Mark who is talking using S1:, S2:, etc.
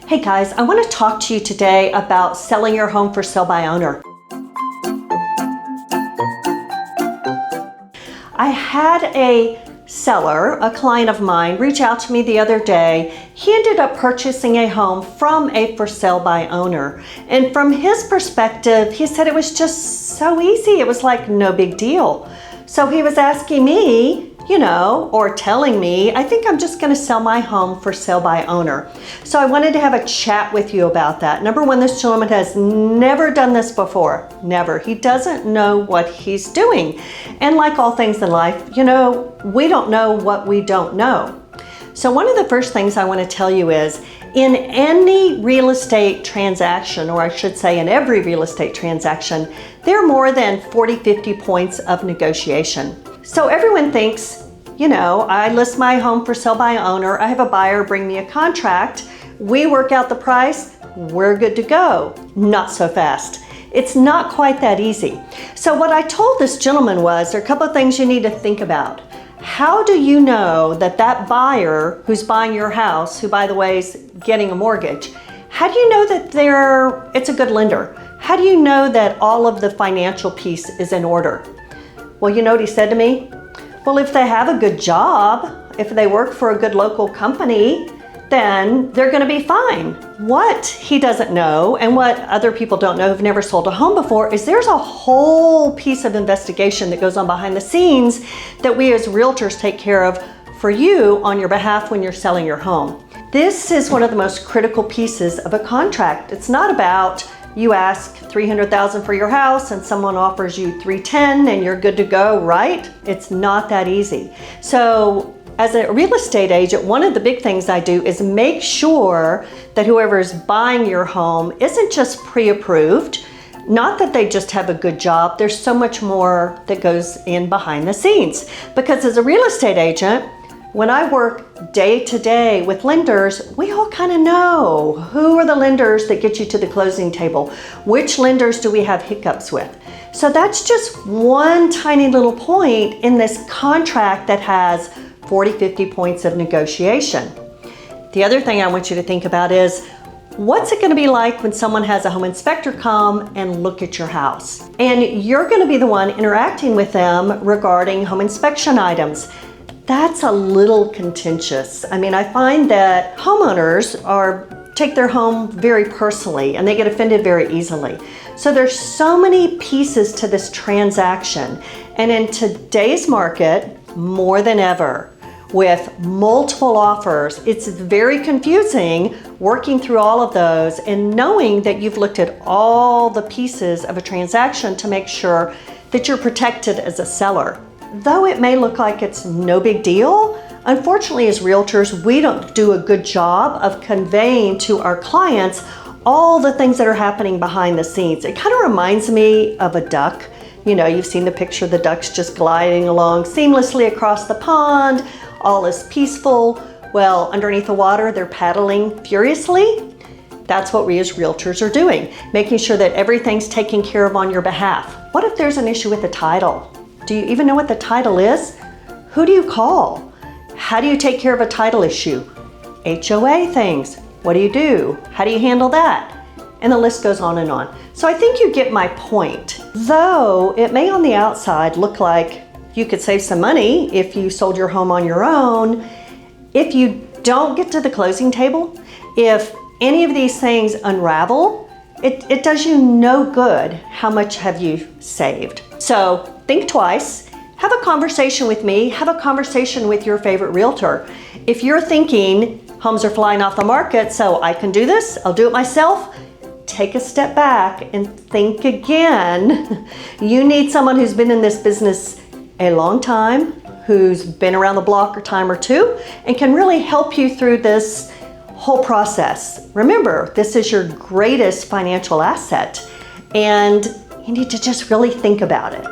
S1: Hey guys, I want to talk to you today about selling your home for sale by owner. I had a seller, a client of mine, reach out to me the other day. He ended up purchasing a home from a for sale by owner. And from his perspective, he said it was just so easy. It was like no big deal. So he was asking me, or telling me, I think I'm just going to sell my home for sale by owner. So I wanted to have a chat with you about that. Number one, this gentleman has never done this before. Never. He doesn't know what he's doing. And like all things in life, we don't know what we don't know. So one of the first things I want to tell you is, in any real estate transaction, or I should say in every real estate transaction, there are more than 40-50 points of negotiation. So everyone thinks, I list my home for sale by owner, I have a buyer bring me a contract, we work out the price, we're good to go. Not so fast. It's not quite that easy. So what I told this gentleman was, there are a couple of things you need to think about. How do you know that that buyer who's buying your house, who by the way is getting a mortgage, how do you know that it's a good lender? How do you know that all of the financial piece is in order? Well, you know what he said to me? Well, if they have a good job, if they work for a good local company, then they're going to be fine. What he doesn't know, and what other people don't know who've never sold a home before, is there's a whole piece of investigation that goes on behind the scenes that we as realtors take care of for you on your behalf when you're selling your home. This is one of the most critical pieces of a contract. It's not about you ask $300,000 for your house and someone offers you $310,000 and you're good to go, right? It's not that easy. So as a real estate agent, one of the big things I do is make sure that whoever is buying your home isn't just pre-approved. Not that they just have a good job. There's so much more that goes in behind the scenes. Because as a real estate agent, when I work day to day with lenders, we all kind of know who are the lenders that get you to the closing table. Which lenders do we have hiccups with? So that's just one tiny little point in this contract that has 40-50 points of negotiation. The other thing I want you to think about is, what's it going to be like when someone has a home inspector come and look at your house? And you're going to be the one interacting with them regarding home inspection items. That's a little contentious. I find that homeowners take their home very personally and they get offended very easily. So there's so many pieces to this transaction. And in today's market, more than ever, with multiple offers, it's very confusing working through all of those and knowing that you've looked at all the pieces of a transaction to make sure that you're protected as a seller. Though it may look like it's no big deal, unfortunately as realtors, we don't do a good job of conveying to our clients all the things that are happening behind the scenes. It kind of reminds me of a duck. You've seen the picture, the ducks just gliding along seamlessly across the pond, all is peaceful. Well, underneath the water, they're paddling furiously. That's what we as realtors are doing, making sure that everything's taken care of on your behalf. What if there's an issue with the title? Do you even know what the title is? Who do you call? How do you take care of a title issue? HOA things. What do you do? How do you handle that? And the list goes on and on. So I think you get my point. Though it may on the outside look like you could save some money if you sold your home on your own, if you don't get to the closing table, if any of these things unravel, it does you no good. How much have you saved? So think twice, have a conversation with me, have a conversation with your favorite realtor. If you're thinking homes are flying off the market, so I can do this, I'll do it myself, take a step back and think again. You need someone who's been in this business a long time, who's been around the block a time or two, and can really help you through this whole process. Remember, this is your greatest financial asset, and you need to just really think about it.